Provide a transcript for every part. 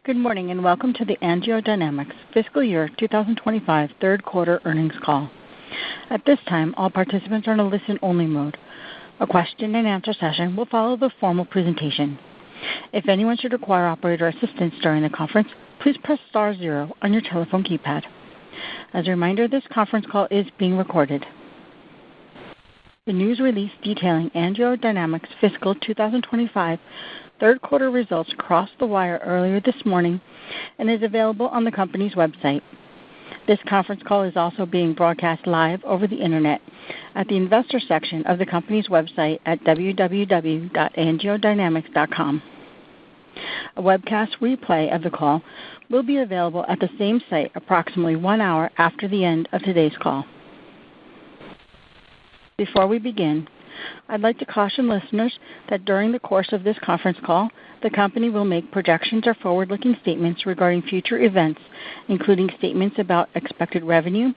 Good morning and welcome to the AngioDynamics Fiscal Year 2025 Third Quarter Earnings Call. At this time, all participants are in a listen-only mode. A question-and-answer session will follow the formal presentation. If anyone should require operator assistance during the conference, please press star 0 on your telephone keypad. As a reminder, this conference call is being recorded. The news release detailing AngioDynamics Fiscal 2025 third quarter results crossed the wire earlier this morning and is available on the company's website. This conference call is also being broadcast live over the internet at the investor section of the company's website at www.angiodynamics.com. A webcast replay of the call will be available at the same site approximately 1 hour after the end of today's call. Before we begin, I'd like to caution listeners that during the course of this conference call, the company will make projections or forward-looking statements regarding future events, including statements about expected revenue,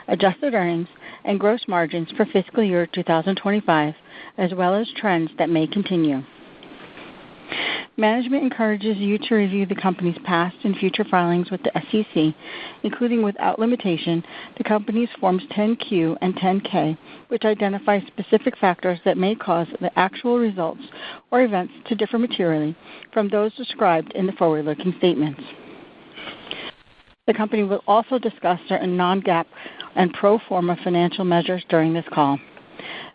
adjusted earnings, and gross margins for fiscal year 2025, as well as trends that may continue. Management encourages you to review the company's past and future filings with the SEC, including without limitation the company's Forms 10-Q and 10-K, which identify specific factors that may cause the actual results or events to differ materially from those described in the forward-looking statements. The company will also discuss certain non-GAAP and pro forma financial measures during this call.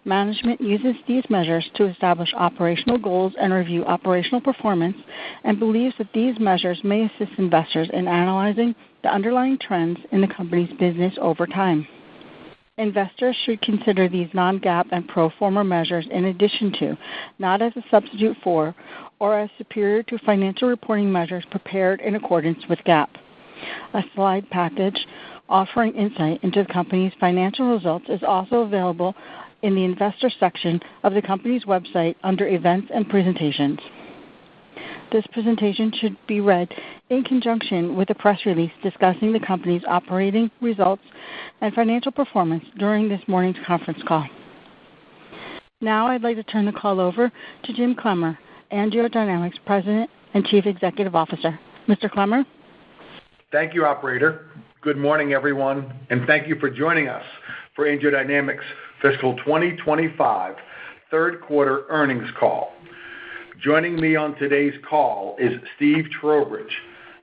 Management uses these measures to establish operational goals and review operational performance and believes that these measures may assist investors in analyzing the underlying trends in the company's business over time. Investors should consider these non-GAAP and pro forma measures in addition to, not as a substitute for, or as superior to financial reporting measures prepared in accordance with GAAP. A slide package offering insight into the company's financial results is also available in the investor section of the company's website under events and presentations. This presentation should be read in conjunction with a press release discussing the company's operating results and financial performance during this morning's conference call. Now I'd like to turn the call over to Jim Clemmer, AngioDynamics President and Chief Executive Officer. Mr. Clemmer? Thank you, Operator. Good morning, everyone, and thank you for joining us for AngioDynamics Fiscal 2025 Third Quarter Earnings Call. Joining me on today's call is Steve Trowbridge,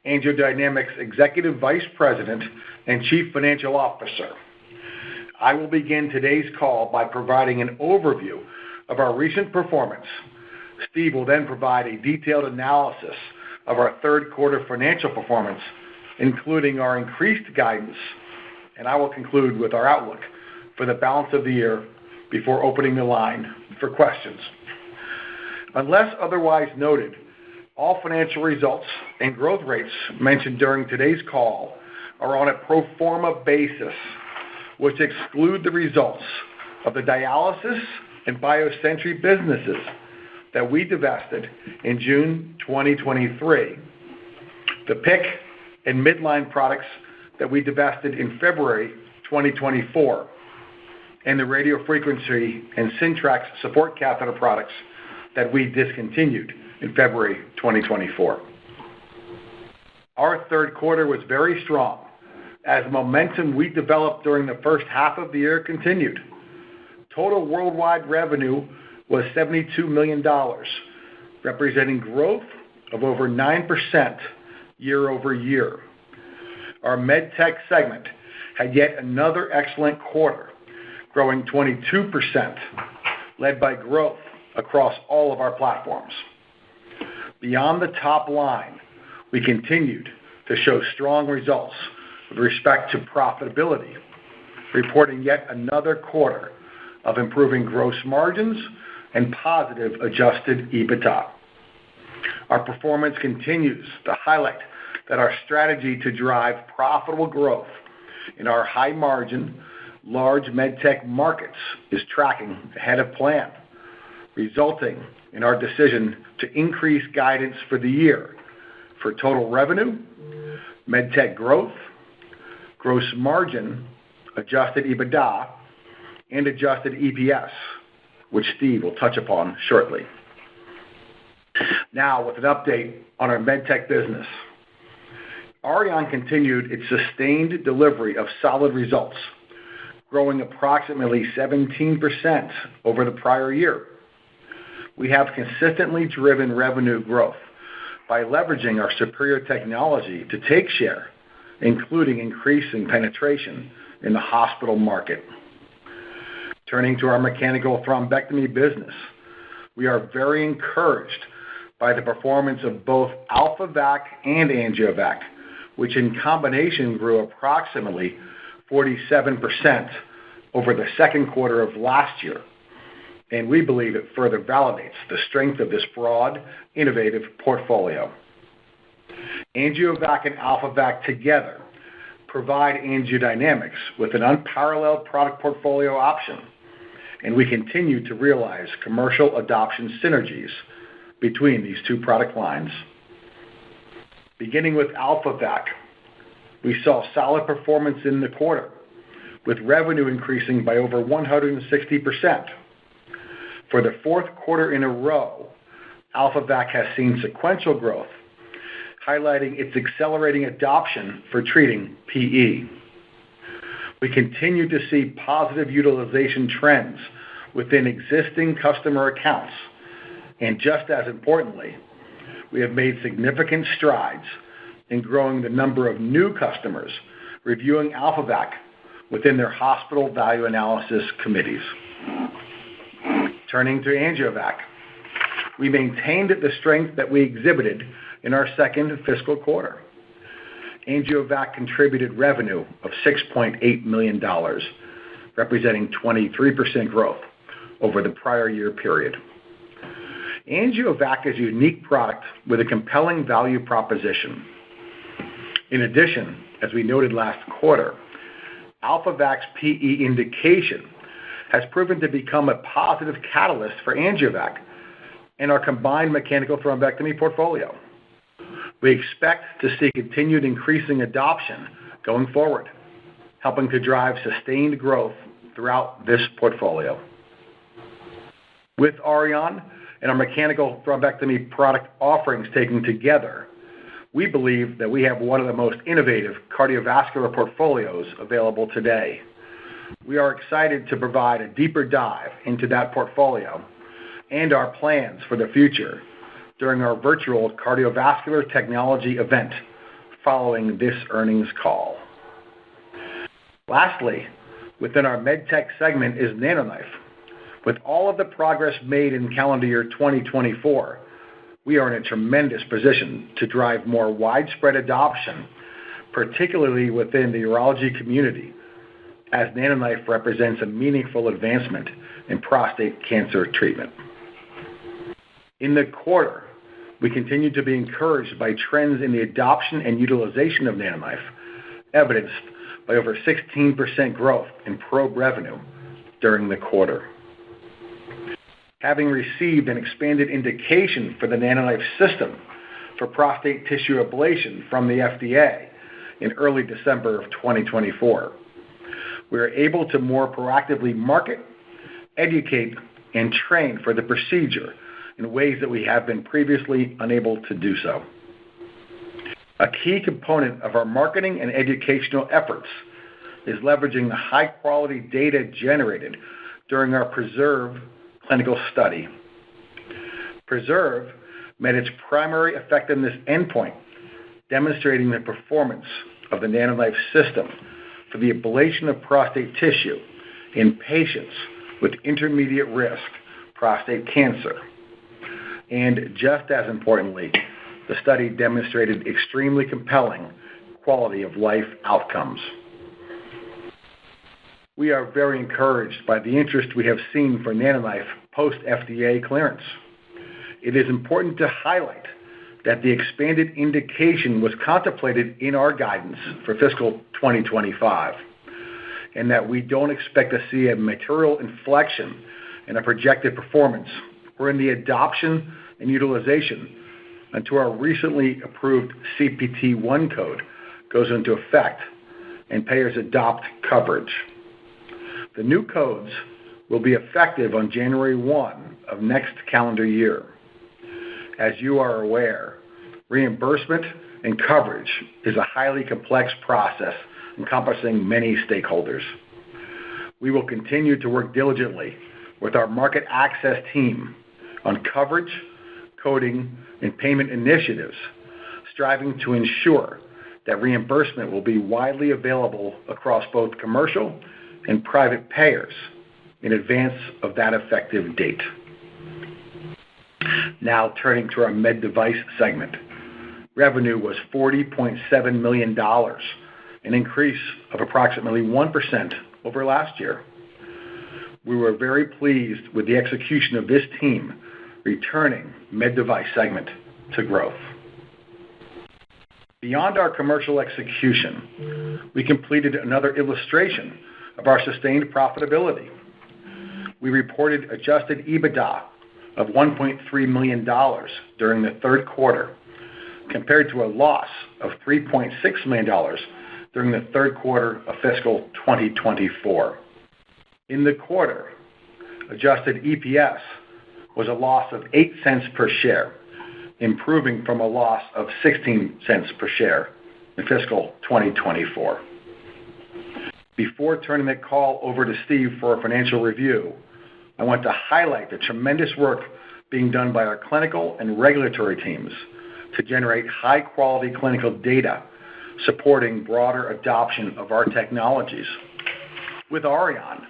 AngioDynamics Executive Vice President and Chief Financial Officer. I will begin today's call by providing an overview of our recent performance. Steve will then provide a detailed analysis of our third quarter financial performance, including our increased guidance, and I will conclude with our outlook for the balance of the year before opening the line for questions. Unless otherwise noted, all financial results and growth rates mentioned during today's call are on a pro forma basis, which exclude the results of the dialysis and BioSentry businesses that we divested in June 2023, the PIC and midline products that we divested in February 2024, and the radiofrequency and Syntrax support catheter products that we discontinued in February 2024. Our third quarter was very strong as momentum we developed during the first half of the year continued. Total worldwide revenue was $72 million, representing growth of over 9% year over year. Our MedTech segment had yet another excellent quarter, growing 22%, led by growth across all of our platforms. Beyond the top line, we continued to show strong results with respect to profitability, reporting yet another quarter of improving gross margins and positive adjusted EBITDA. Our performance continues to highlight that our strategy to drive profitable growth in our high-margin, large MedTech markets is tracking ahead of plan, resulting in our decision to increase guidance for the year for total revenue, MedTech growth, gross margin, adjusted EBITDA, and adjusted EPS, which Steve will touch upon shortly. Now, with an update on our MedTech business. Auryon continued its sustained delivery of solid results, growing approximately 17% over the prior year. We have consistently driven revenue growth by leveraging our superior technology to take share, including increasing penetration in the hospital market. Turning to our mechanical thrombectomy business, we are very encouraged by the performance of both AlphaVac and AngioVac, which in combination grew approximately 47% over the second quarter of last year, and we believe it further validates the strength of this broad, innovative portfolio. AngioVac and AlphaVac together provide AngioDynamics with an unparalleled product portfolio option, and we continue to realize commercial adoption synergies between these two product lines. Beginning with AlphaVac, we saw solid performance in the quarter, with revenue increasing by over 160%. For the fourth quarter in a row, AlphaVac has seen sequential growth, highlighting its accelerating adoption for treating PE. We continue to see positive utilization trends within existing customer accounts, and just as importantly, we have made significant strides in growing the number of new customers reviewing AlphaVac within their hospital value analysis committees. Turning to AngioVac, we maintained the strength that we exhibited in our second fiscal quarter. AngioVac contributed revenue of $6.8 million, representing 23% growth over the prior year period. AngioVac is a unique product with a compelling value proposition. In addition, as we noted last quarter, AlphaVac's PE indication has proven to become a positive catalyst for AngioVac and our combined mechanical thrombectomy portfolio. We expect to see continued increasing adoption going forward, helping to drive sustained growth throughout this portfolio. With Auryon and our mechanical thrombectomy product offerings taken together, we believe that we have one of the most innovative cardiovascular portfolios available today. We are excited to provide a deeper dive into that portfolio and our plans for the future during our virtual cardiovascular technology event following this earnings call. Lastly, within our MedTech segment is NanoKnife. With all of the progress made in calendar year 2024, we are in a tremendous position to drive more widespread adoption, particularly within the urology community, as NanoKnife represents a meaningful advancement in prostate cancer treatment. In the quarter, we continue to be encouraged by trends in the adoption and utilization of NanoKnife, evidenced by over 16% growth in probe revenue during the quarter. Having received an expanded indication for the NanoKnife system for prostate tissue ablation from the FDA in early December of 2024, we are able to more proactively market, educate, and train for the procedure in ways that we have been previously unable to do so. A key component of our marketing and educational efforts is leveraging the high-quality data generated during our PRESERVE clinical study. PRESERVE met its primary effectiveness endpoint, demonstrating the performance of the NanoKnife system for the ablation of prostate tissue in patients with intermediate risk prostate cancer. And just as importantly, the study demonstrated extremely compelling quality of life outcomes. We are very encouraged by the interest we have seen for NanoKnife post-FDA clearance. It is important to highlight that the expanded indication was contemplated in our guidance for fiscal 2025, and that we don't expect to see a material inflection in a projected performance or in the adoption and utilization until our recently approved CPT-1 code goes into effect and payers adopt coverage. The new codes will be effective on January 1 of next calendar year. As you are aware, reimbursement and coverage is a highly complex process encompassing many stakeholders. We will continue to work diligently with our market access team on coverage, coding, and payment initiatives, striving to ensure that reimbursement will be widely available across both commercial and private payers in advance of that effective date. Now turning to our med device segment. Revenue was $40.7 million, an increase of approximately 1% over last year. We were very pleased with the execution of this team, returning med device segment to growth. Beyond our commercial execution, we completed another illustration of our sustained profitability. We reported adjusted EBITDA of $1.3 million during the third quarter, compared to a loss of $3.6 million during the third quarter of fiscal 2024. In the quarter, adjusted EPS was a loss of 8 cents per share, improving from a loss of 16 cents per share in fiscal 2024. Before turning the call over to Steve for a financial review, I want to highlight the tremendous work being done by our clinical and regulatory teams to generate high-quality clinical data supporting broader adoption of our technologies. With Auryon,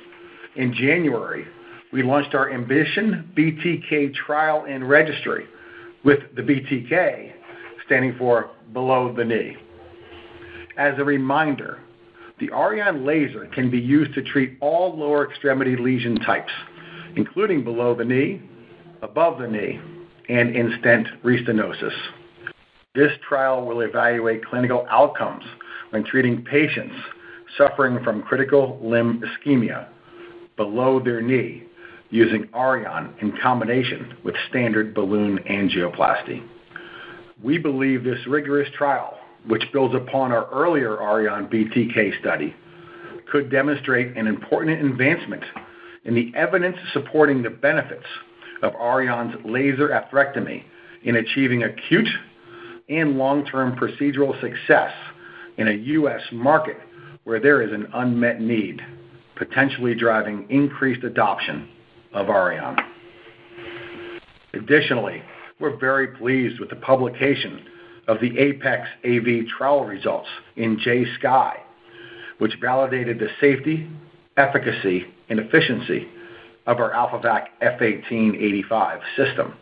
in January, we launched our Ambition BTK trial and registry, with the BTK standing for below the knee. As a reminder, the Auryon laser can be used to treat all lower extremity lesion types, including below the knee, above the knee, and in-stent restenosis. This trial will evaluate clinical outcomes when treating patients suffering from critical limb ischemia below their knee using Auryon in combination with standard balloon angioplasty. We believe this rigorous trial, which builds upon our earlier Auryon BTK study, could demonstrate an important advancement in the evidence supporting the benefits of Auryon's laser atherectomy in achieving acute and long-term procedural success in a U.S. market where there is an unmet need, potentially driving increased adoption of Auryon. Additionally, we're very pleased with the publication of the Apex AV trial results in JSky, which validated the safety, efficacy, and efficiency of our AlphaVac F1885 system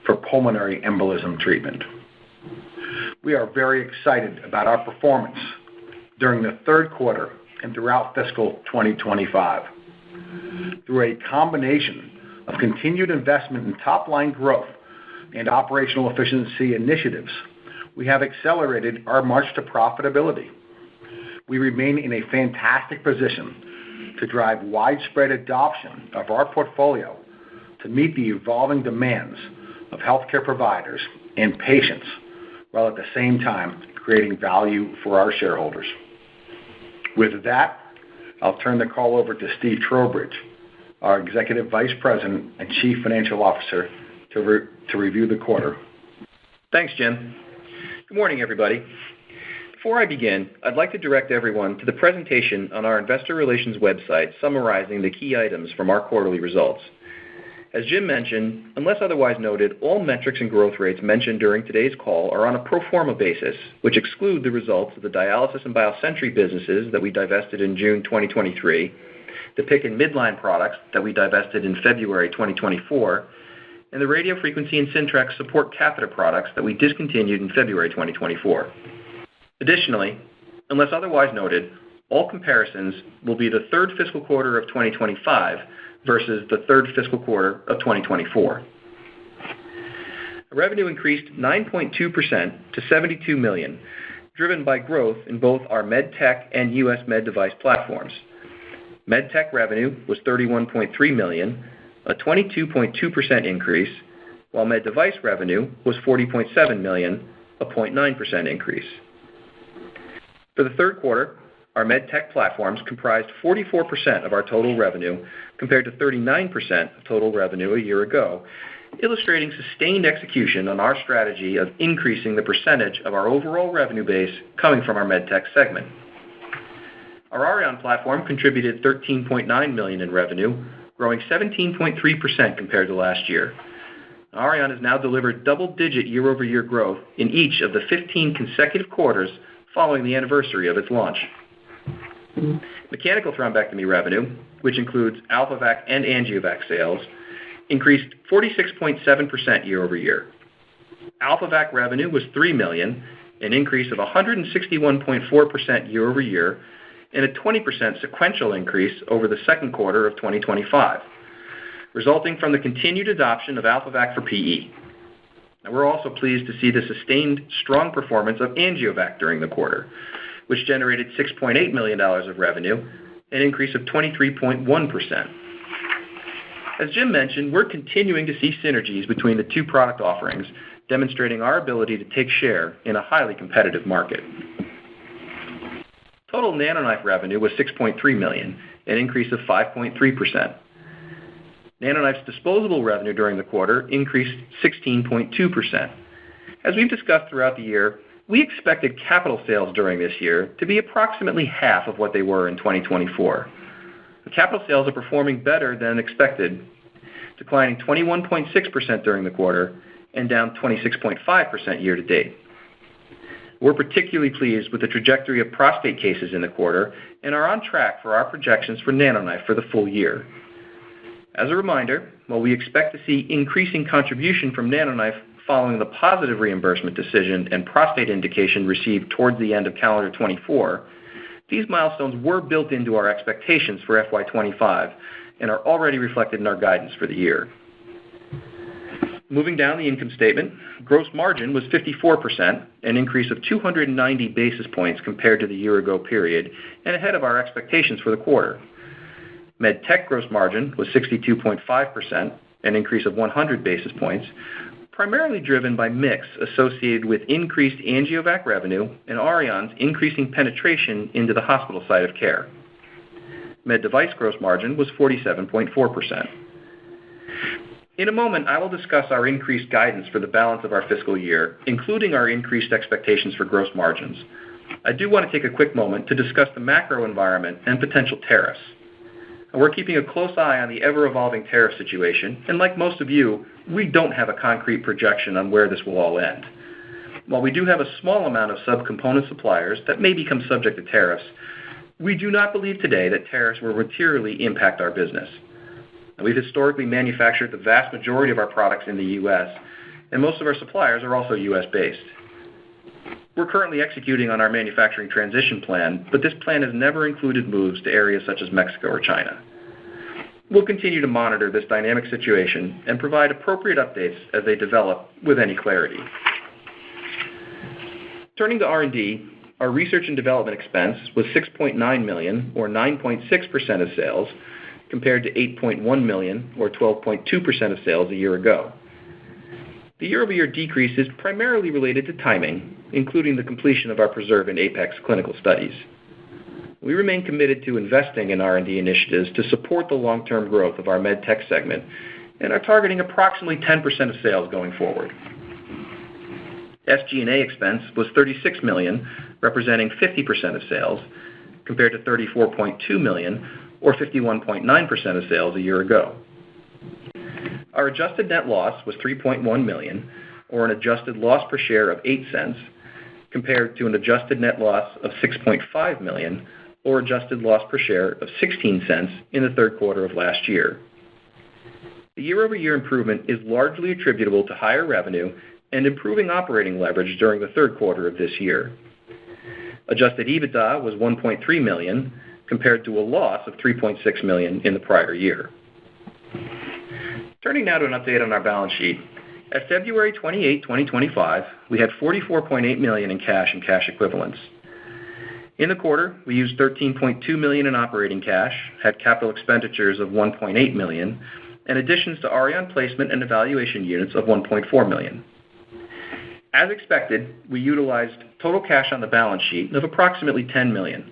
for pulmonary embolism treatment. We are very excited about our performance during the third quarter and throughout fiscal 2025. Through a combination of continued investment in top-line growth and operational efficiency initiatives, we have accelerated our march to profitability. We remain in a fantastic position to drive widespread adoption of our portfolio to meet the evolving demands of healthcare providers and patients, while at the same time creating value for our shareholders. With that, I'll turn the call over to Steve Trowbridge, our Executive Vice President and Chief Financial Officer, to review the quarter. Thanks, Jim. Good morning, everybody. Before I begin, I'd like to direct everyone to the presentation on our Investor Relations website summarizing the key items from our quarterly results. As Jim mentioned, unless otherwise noted, all metrics and growth rates mentioned during today's call are on a pro forma basis, which exclude the results of the dialysis and BioSentry businesses that we divested in June 2023, the PICC and midline products that we divested in February 2024, and the radiofrequency and Syntrax support catheter products that we discontinued in February 2024. Additionally, unless otherwise noted, all comparisons will be the third fiscal quarter of 2025 versus the third fiscal quarter of 2024. Revenue increased 9.2% to $72 million, driven by growth in both our MedTech and U.S. med device platforms. MedTech revenue was $31.3 million, a 22.2% increase, while med device revenue was $40.7 million, a 0.9% increase. For the third quarter, our MedTech platforms comprised 44% of our total revenue, compared to 39% of total revenue a year ago, illustrating sustained execution on our strategy of increasing the percentage of our overall revenue base coming from our MedTech segment. Our Auryon platform contributed $13.9 million in revenue, growing 17.3% compared to last year. Auryon has now delivered double-digit year-over-year growth in each of the 15 consecutive quarters following the anniversary of its launch. Mechanical thrombectomy revenue, which includes AlphaVac and AngioVac sales, increased 46.7% year-over-year. AlphaVac revenue was $3 million, an increase of 161.4% year-over-year, and a 20% sequential increase over the second quarter of 2025, resulting from the continued adoption of AlphaVac for PE. Now, we're also pleased to see the sustained strong performance of AngioVac during the quarter, which generated $6.8 million of revenue, an increase of 23.1%. As Jim mentioned, we're continuing to see synergies between the two product offerings, demonstrating our ability to take share in a highly competitive market. Total NanoKnife revenue was $6.3 million, an increase of 5.3%. NanoKnife's disposable revenue during the quarter increased 16.2%. As we've discussed throughout the year, we expected capital sales during this year to be approximately half of what they were in 2024. The capital sales are performing better than expected, declining 21.6% during the quarter and down 26.5% year to date. We're particularly pleased with the trajectory of prostate cases in the quarter and are on track for our projections for NanoKnife for the full year. As a reminder, while we expect to see increasing contribution from NanoKnife following the positive reimbursement decision and prostate indication received towards the end of calendar 24, these milestones were built into our expectations for FY25 and are already reflected in our guidance for the year. Moving down the income statement, gross margin was 54%, an increase of 290 basis points compared to the year-ago period, and ahead of our expectations for the quarter. MedTech gross margin was 62.5%, an increase of 100 basis points, primarily driven by mix associated with increased AngioVac revenue and Auryon's increasing penetration into the hospital side of care. Med device gross margin was 47.4%. In a moment, I will discuss our increased guidance for the balance of our fiscal year, including our increased expectations for gross margins. I do want to take a quick moment to discuss the macro environment and potential tariffs. We're keeping a close eye on the ever-evolving tariff situation, and like most of you, we don't have a concrete projection on where this will all end. While we do have a small amount of subcomponent suppliers that may become subject to tariffs, we do not believe today that tariffs will materially impact our business. We've historically manufactured the vast majority of our products in the U.S., and most of our suppliers are also U.S.-based. We're currently executing on our manufacturing transition plan, but this plan has never included moves to areas such as Mexico or China. We'll continue to monitor this dynamic situation and provide appropriate updates as they develop with any clarity. Turning to R&D, our research and development expense was $6.9 million, or 9.6% of sales, compared to $8.1 million, or 12.2% of sales a year ago. The year-over-year decrease is primarily related to timing, including the completion of our PRESERVE and APEX clinical studies. We remain committed to investing in R&D initiatives to support the long-term growth of our MedTech segment and are targeting approximately 10% of sales going forward. SG&A expense was $36 million, representing 50% of sales, compared to $34.2 million, or 51.9% of sales a year ago. Our adjusted net loss was $3.1 million, or an adjusted loss per share of 8 cents, compared to an adjusted net loss of $6.5 million, or adjusted loss per share of 16 cents in the third quarter of last year. The year-over-year improvement is largely attributable to higher revenue and improving operating leverage during the third quarter of this year. Adjusted EBITDA was $1.3 million, compared to a loss of $3.6 million in the prior year. Turning now to an update on our balance sheet. At February 28, 2025, we had $44.8 million in cash and cash equivalents. In the quarter, we used $13.2 million in operating cash, had capital expenditures of $1.8 million, and additions to Auryon placement and evaluation units of $1.4 million. As expected, we utilized total cash on the balance sheet of approximately $10 million,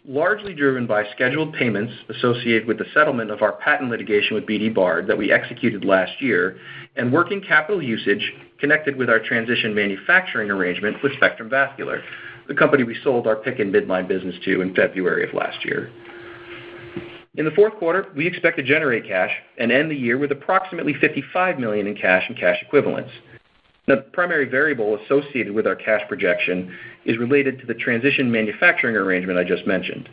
largely driven by scheduled payments associated with the settlement of our patent litigation with BD Bard that we executed last year, and working capital usage connected with our transition manufacturing arrangement with Spectrum Vascular, the company we sold our PICC and midline business to in February of last year. In the fourth quarter, we expect to generate cash and end the year with approximately $55 million in cash and cash equivalents. The primary variable associated with our cash projection is related to the transition manufacturing arrangement I just mentioned.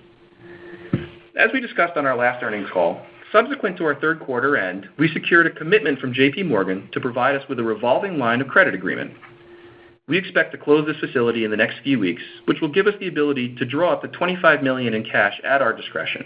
As we discussed on our last earnings call, subsequent to our third quarter end, we secured a commitment from JP Morgan to provide us with a revolving line of credit agreement. We expect to close this facility in the next few weeks, which will give us the ability to draw up to $25 million in cash at our discretion.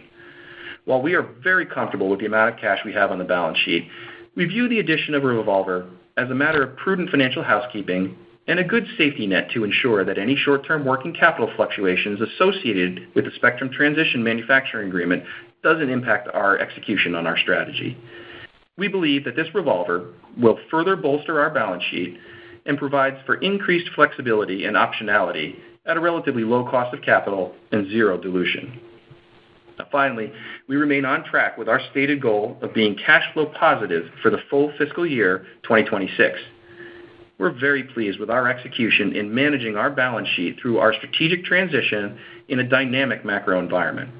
While we are very comfortable with the amount of cash we have on the balance sheet, we view the addition of a revolver as a matter of prudent financial housekeeping and a good safety net to ensure that any short-term working capital fluctuations associated with the Spectrum transition manufacturing agreement doesn't impact our execution on our strategy. We believe that this revolver will further bolster our balance sheet and provides for increased flexibility and optionality at a relatively low cost of capital and zero dilution. Finally, we remain on track with our stated goal of being cash flow positive for the full fiscal year 2026. We're very pleased with our execution in managing our balance sheet through our strategic transition in a dynamic macro environment.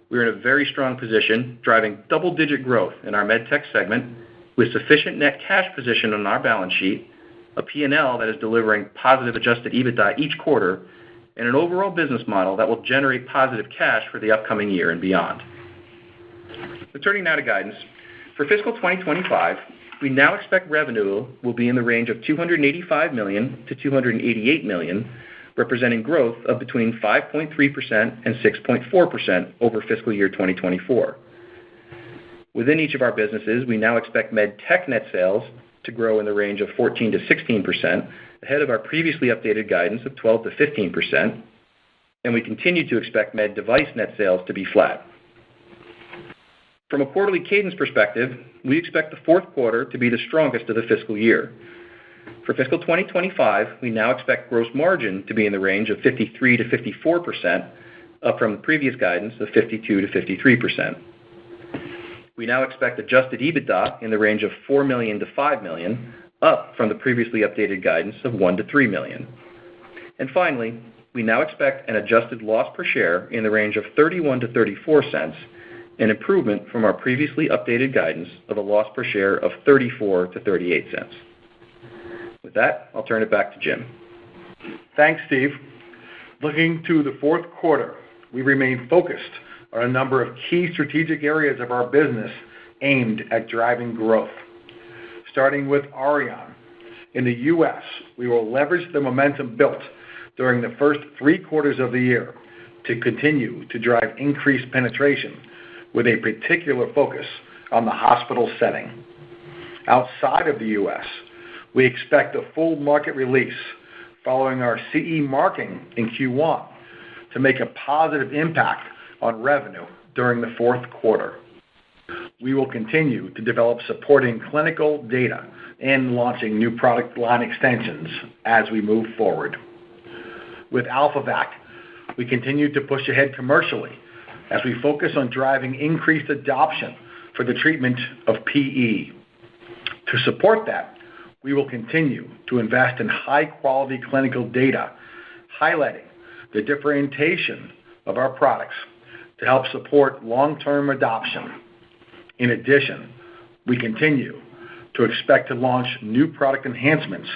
We're in a very strong position, driving double-digit growth in our MedTech segment with sufficient net cash position on our balance sheet, a P&L that is delivering positive adjusted EBITDA each quarter, and an overall business model that will generate positive cash for the upcoming year and beyond. Turning now to guidance. For fiscal 2025, we now expect revenue will be in the range of $285 million to $288 million, representing growth of between 5.3% and 6.4% over fiscal year 2024. Within each of our businesses, we now expect MedTech net sales to grow in the range of 14 to 16%, ahead of our previously updated guidance of 12 to 15%, and we continue to expect Med Device net sales to be flat. From a quarterly cadence perspective, we expect the fourth quarter to be the strongest of the fiscal year. For fiscal 2025, we now expect gross margin to be in the range of 53 to 54%, up from the previous guidance of 52 to 53%. We now expect adjusted EBITDA in the range of $4 million to $5 million, up from the previously updated guidance of $1 to $3 million. And finally, we now expect an adjusted loss per share in the range of 31 to 34 cents, an improvement from our previously updated guidance of a loss per share of 34 to 38 cents. With that, I'll turn it back to Jim. Thanks, Steve. Looking to the fourth quarter, we remain focused on a number of key strategic areas of our business aimed at driving growth. Starting with Auryon. In the U.S., we will leverage the momentum built during the first 3 quarters of the year to continue to drive increased penetration with a particular focus on the hospital setting. Outside of the U.S., we expect a full market release following our CE marking in Q1 to make a positive impact on revenue during the fourth quarter. We will continue to develop supporting clinical data and launching new product line extensions as we move forward. With AlphaVac, we continue to push ahead commercially as we focus on driving increased adoption for the treatment of PE. To support that, we will continue to invest in high-quality clinical data, highlighting the differentiation of our products to help support long-term adoption. In addition, we continue to expect to launch new product enhancements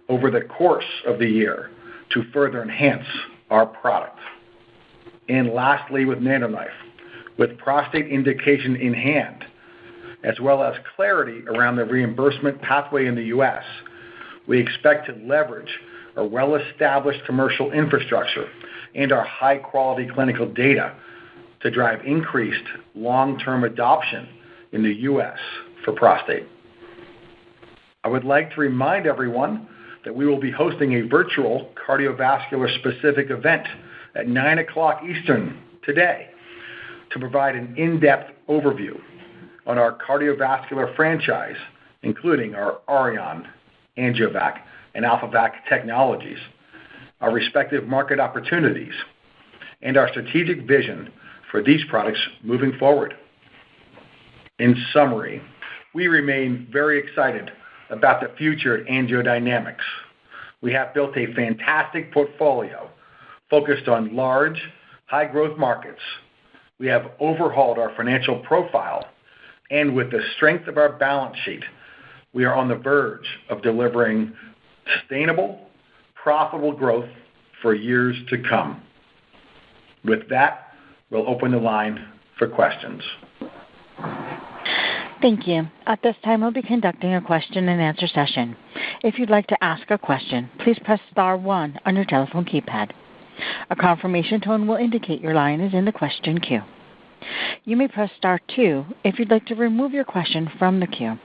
over the course of the year to further enhance our product. And lastly, with NanoKnife, with prostate indication in hand, as well as clarity around the reimbursement pathway in the U.S., we expect to leverage our well-established commercial infrastructure and our high-quality clinical data to drive increased long-term adoption in the U.S. for prostate. I would like to remind everyone that we will be hosting a virtual cardiovascular-specific event at 9 o'clock Eastern today to provide an in-depth overview on our cardiovascular franchise, including our Auryon, AngioVac, and AlphaVac technologies, our respective market opportunities, and our strategic vision for these products moving forward. In summary, we remain very excited about the future at AngioDynamics. We have built a fantastic portfolio focused on large, high-growth markets. We have overhauled our financial profile, and with the strength of our balance sheet, we are on the verge of delivering sustainable, profitable growth for years to come. With that, we'll open the line for questions. Thank you. At this time, we'll be conducting a question-and-answer session. If you'd like to ask a question, please press star 1 on your telephone keypad. A confirmation tone will indicate your line is in the question queue. You may press star 2 if you'd like to remove your question from the queue.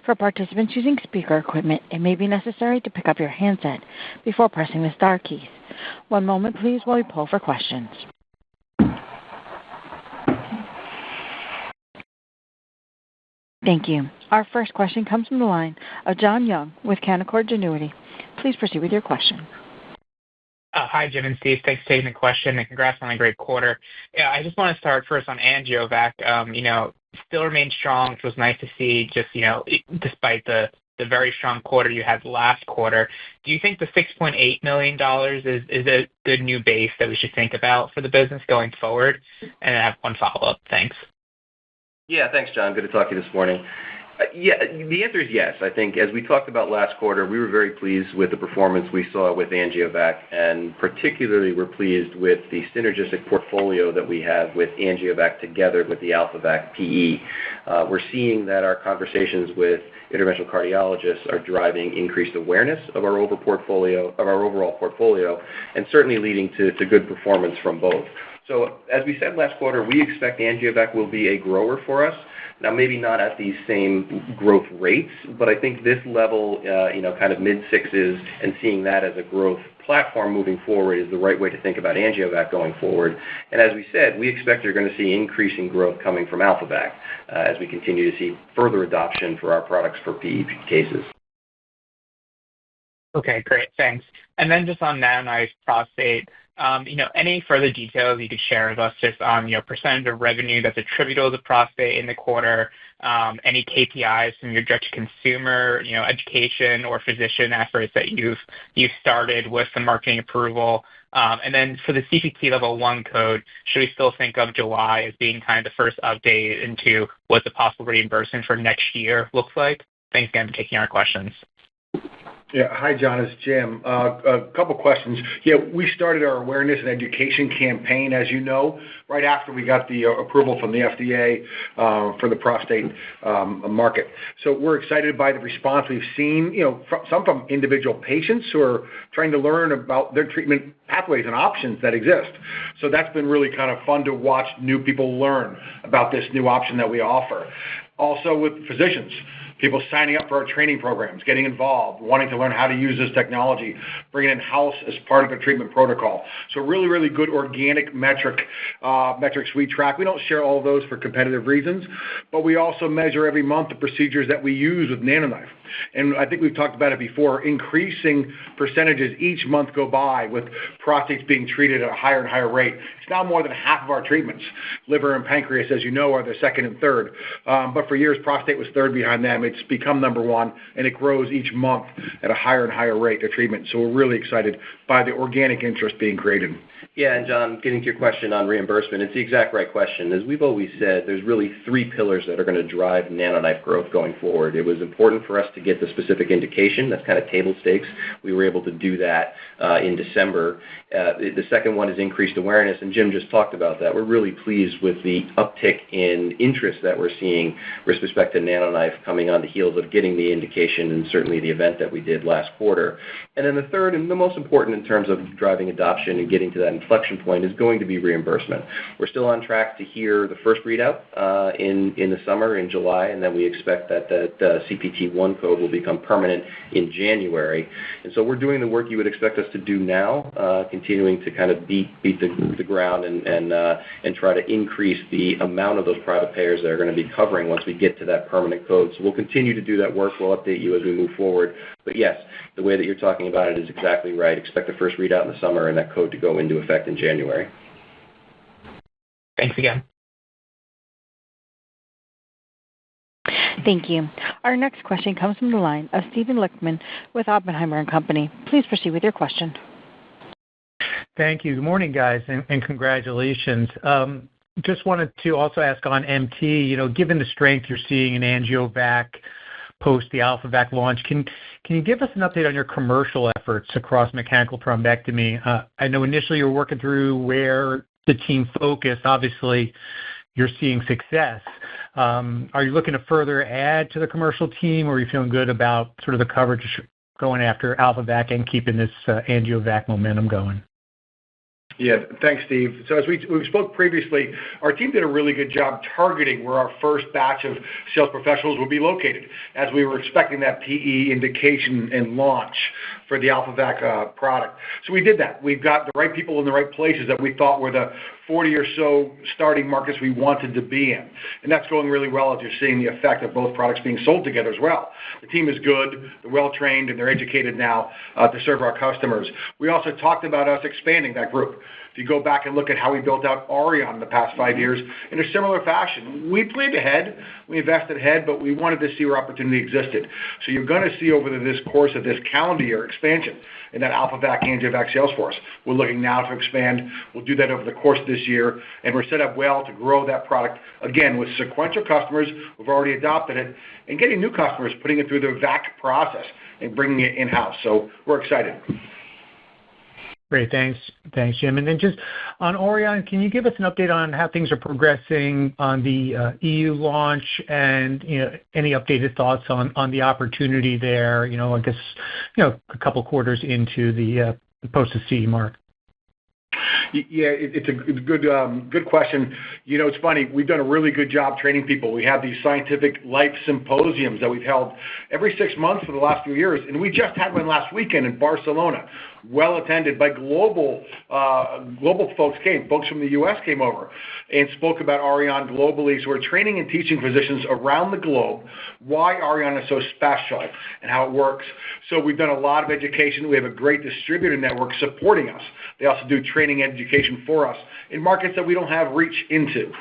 For participants using speaker equipment, it may be necessary to pick up your handset before pressing the star keys. One moment, please, while we poll for questions. Thank you. Our first question comes from the line of John Young with Canaccord Genuity. Please proceed with your question. Hi, Jim and Steve. Thanks for taking the question, and congrats on a great quarter. Yeah, I just want to start first on AngioVac. Still remains strong, which was nice to see, just, despite the very strong quarter you had last quarter. Do you think the $6.8 million is a good new base that we should think about for the business going forward? And I have one follow-up. Thanks. Yeah, thanks, John. Good to talk to you this morning. Yeah, the answer is yes. I think as we talked about last quarter, we were very pleased with the performance we saw with AngioVac, and particularly we're pleased with the synergistic portfolio that we have with AngioVac together with the AlphaVac PE. We're seeing that our conversations with interventional cardiologists are driving increased awareness of our overall portfolio, and certainly leading to good performance from both. So as we said last quarter, we expect AngioVac will be a grower for us. Now, maybe not at these same growth rates, but I think this level, kind of mid-sixes, and seeing that as a growth platform moving forward is the right way to think about AngioVac going forward. And as we said, we expect you're going to see increasing growth coming from AlphaVac as we continue to see further adoption for our products for PE cases. Okay, great. Thanks. And then just on NanoKnife prostate, any further details you could share with us just on percentage of revenue that's attributable to prostate in the quarter, any KPIs from your direct-to-consumer, education or physician efforts that you've started with the marketing approval, and then for the CPT level 1 code, should we still think of July as being kind of the first update into what the possible reimbursement for next year looks like? Thanks again for taking our questions. Yeah. Hi, John. It's Jim. A couple questions. Yeah, we started our awareness and education campaign, as you know, right after we got the approval from the FDA for the prostate market. So we're excited by the response we've seen, some from individual patients who are trying to learn about their treatment pathways and options that exist. So that's been really kind of fun to watch new people learn about this new option that we offer. Also with physicians, people signing up for our training programs, getting involved, wanting to learn how to use this technology, bring it in-house as part of a treatment protocol. So really, really good organic metrics we track. We don't share all of those for competitive reasons, but we also measure every month the procedures that we use with NanoKnife. And I think we've talked about it before, increasing percentages each month go by with prostates being treated at a higher and higher rate. It's now more than half of our treatments. Liver and pancreas, as you know, are the second and third. But for years, prostate was third behind them. It's become number one, and it grows each month at a higher and higher rate of treatment. So we're really excited by the organic interest being created. Yeah, and John, getting to your question on reimbursement, it's the exact right question. As we've always said, there's really 3 pillars that are going to drive NanoKnife growth going forward. It was important for us to get the specific indication. That's kind of table stakes. We were able to do that in December. The second one is increased awareness, and Jim just talked about that. We're really pleased with the uptick in interest that we're seeing with respect to NanoKnife coming on the heels of getting the indication and certainly the event that we did last quarter. And then the third and the most important in terms of driving adoption and getting to that inflection point is going to be reimbursement. We're still on track to hear the first readout in the summer, in July, and then we expect that CPT-1 code will become permanent in January. And so we're doing the work you would expect us to do now, continuing to kind of beat the ground and try to increase the amount of those private payers that are going to be covering once we get to that permanent code. So we'll continue to do that work. We'll update you as we move forward. But yes, the way that you're talking about it is exactly right. Expect the first readout in the summer and that code to go into effect in January. Thanks again. Thank you. Our next question comes from the line of Steven Lichtman with Oppenheimer & Company. Please proceed with your question. Thank you. Good morning, guys, and congratulations. Just wanted to also ask on MT, given the strength you're seeing in AngioVac post the AlphaVac launch, can you give us an update on your commercial efforts across mechanical thrombectomy? I know initially you were working through where the team focused. Obviously, you're seeing success. Are you looking to further add to the commercial team, or are you feeling good about sort of the coverage going after AlphaVac and keeping this AngioVac momentum going? Yeah, thanks, Steve. So as we spoke previously, our team did a really good job targeting where our first batch of sales professionals will be located, as we were expecting that PE indication and launch for the AlphaVac product. So we did that. We've got the right people in the right places that we thought were the 40 or so starting markets we wanted to be in. And that's going really well as you're seeing the effect of both products being sold together as well. The team is good, they're well-trained, and they're educated now to serve our customers. We also talked about us expanding that group. If you go back and look at how we built out Auryon in the past 5 years, in a similar fashion, we planned ahead, we invested ahead, but we wanted to see where opportunity existed. So you're going to see over this course of this calendar year expansion in that AlphaVac, AngioVac sales force. We're looking now to expand. We'll do that over the course of this year, and we're set up well to grow that product, again, with sequential customers who've already adopted it, and getting new customers, putting it through the VAC process and bringing it in-house. So we're excited. Great. Thanks, Jim. And then just on Auryon, can you give us an update on how things are progressing on the EU launch and any updated thoughts on the opportunity there? I guess a couple quarters into the post the CE mark. Yeah, it's a good question. It's funny. We've done a really good job training people. We have these scientific life symposiums that we've held every 6 months for the last few years, and we just had one last weekend in Barcelona, well attended by global folks from the U.S. came over and spoke about Auryon globally. So we're training and teaching physicians around the globe why Auryon is so special and how it works. So we've done a lot of education. We have a great distributor network supporting us. They also do training education for us in markets that we don't have reach into.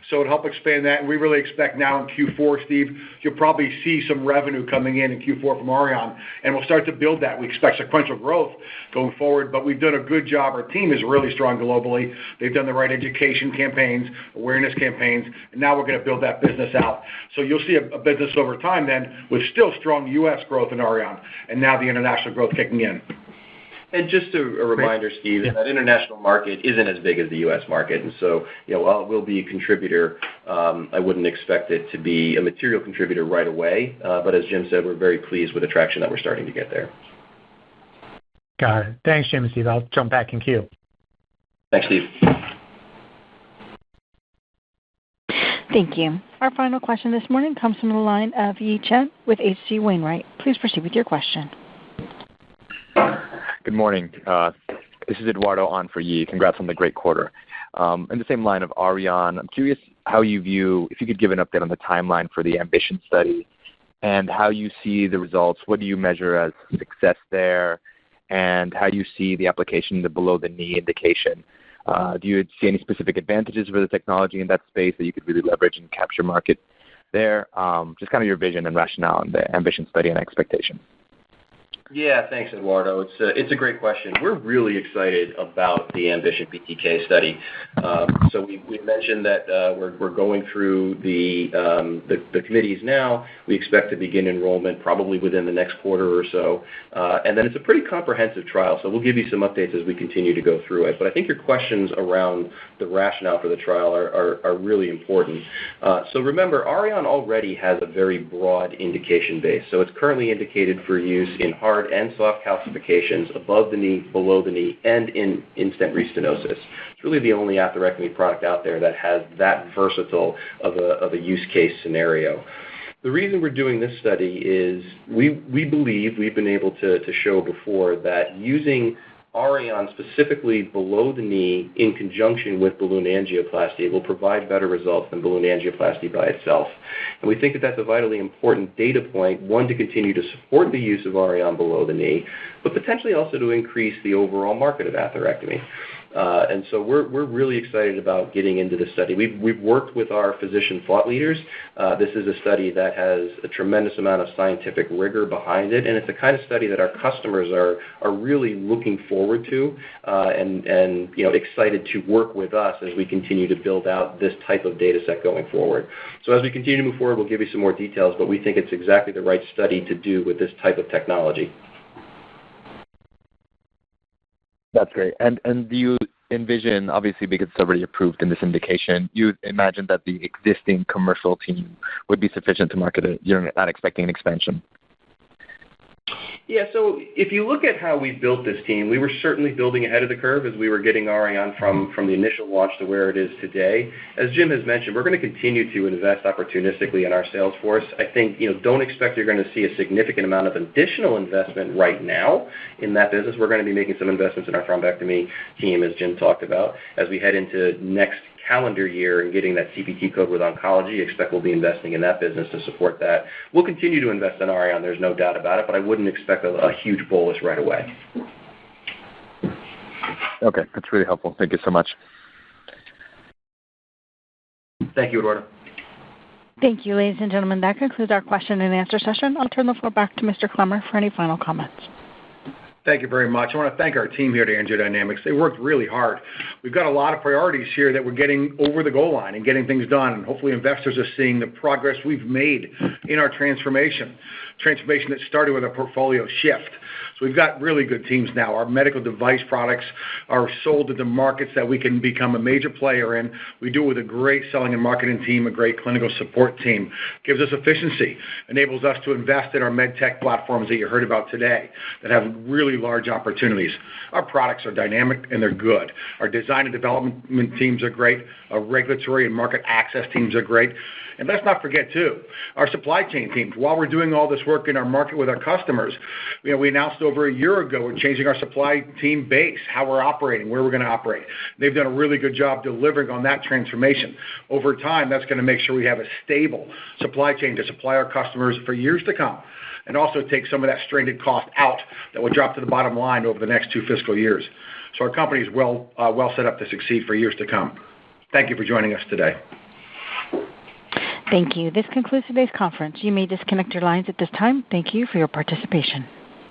So it'll help expand that. And we really expect now in Q4, Steve, you'll probably see some revenue coming in Q4 from Auryon, and we'll start to build that. We expect sequential growth going forward, but we've done a good job. Our team is really strong globally. They've done the right education campaigns, awareness campaigns, and now we're going to build that business out. So you'll see a business over time then with still strong U.S. growth in Auryon, and now the international growth kicking in. And just a reminder, Steve, that international market isn't as big as the U.S. market. And so, while it will be a contributor, I wouldn't expect it to be a material contributor right away. But as Jim said, we're very pleased with the traction that we're starting to get there. Got it. Thanks, Jim and Steve. I'll jump back in queue. Thanks, Steve. Thank you. Our final question this morning comes from the line of Yi Chen with H.C. Wainwright. Please proceed with your question. Good morning. This is Eduardo on for Yi. Congrats on the great quarter. In the same line of Auryon, I'm curious how you view, if you could give an update on the timeline for the AMBITION study and how you see the results. What do you measure as success there, and how you see the application, the below-the-knee indication? Do you see any specific advantages for the technology in that space that you could really leverage and capture market there? Just kind of your vision and rationale in the AMBITION study and expectation. Yeah, thanks, Eduardo. It's a great question. We're really excited about the AMBITION BTK study. So we mentioned that we're going through the committees now. We expect to begin enrollment probably within the next quarter or so. And then it's a pretty comprehensive trial, so we'll give you some updates as we continue to go through it. But I think your questions around the rationale for the trial are really important. So remember, Auryon already has a very broad indication base. So it's currently indicated for use in hard and soft calcifications above the knee, below the knee, and in in-stent restenosis. It's really the only atherectomy product out there that has that versatile of a use case scenario. The reason we're doing this study is we believe we've been able to show before that using Auryon specifically below the knee in conjunction with balloon angioplasty will provide better results than balloon angioplasty by itself. And we think that that's a vitally important data point, one, to continue to support the use of Auryon below the knee, but potentially also to increase the overall market of atherectomy. And so we're really excited about getting into this study. We've worked with our physician thought leaders. This is a study that has a tremendous amount of scientific rigor behind it, and it's the kind of study that our customers are really looking forward to and excited to work with us as we continue to build out this type of data set going forward. So as we continue to move forward, we'll give you some more details, but we think it's exactly the right study to do with this type of technology. That's great. And do you envision, obviously because it's already approved in this indication, you imagine that the existing commercial team would be sufficient to market it? You're not expecting an expansion? Yeah, so if you look at how we built this team, we were certainly building ahead of the curve as we were getting Auryon from the initial launch to where it is today. As Jim has mentioned, we're going to continue to invest opportunistically in our sales force. I think, don't expect you're going to see a significant amount of additional investment right now in that business. We're going to be making some investments in our thrombectomy team, as Jim talked about, as we head into next calendar year and getting that CPT code with oncology. Expect we'll be investing in that business to support that. We'll continue to invest in Auryon, there's no doubt about it, but I wouldn't expect a huge bolus right away. Okay, that's really helpful. Thank you so much. Thank you, Eduardo. Thank you, ladies and gentlemen. That concludes our question and answer session. I'll turn the floor back to Mr. Clemmer for any final comments. Thank you very much. I want to thank our team here at AngioDynamics. They worked really hard. We've got a lot of priorities here that we're getting over the goal line and getting things done, and hopefully investors are seeing the progress we've made in our transformation that started with a portfolio shift. So we've got really good teams now. Our medical device products are sold to the markets that we can become a major player in. We do it with a great selling and marketing team, a great clinical support team. Gives us efficiency, enables us to invest in our med tech platforms that you heard about today that have really large opportunities. Our products are dynamic and they're good. Our design and development teams are great. Our regulatory and market access teams are great. And let's not forget, too, our supply chain teams. While we're doing all this work in our market with our customers, we announced over a year ago we're changing our supply team base, how we're operating, where we're going to operate. They've done a really good job delivering on that transformation. Over time, that's going to make sure we have a stable supply chain to supply our customers for years to come, and also take some of that stranded cost out that will drop to the bottom line over the next 2 fiscal years. So our company is well set up to succeed for years to come. Thank you for joining us today. Thank you. This concludes today's conference. You may disconnect your lines at this time. Thank you for your participation.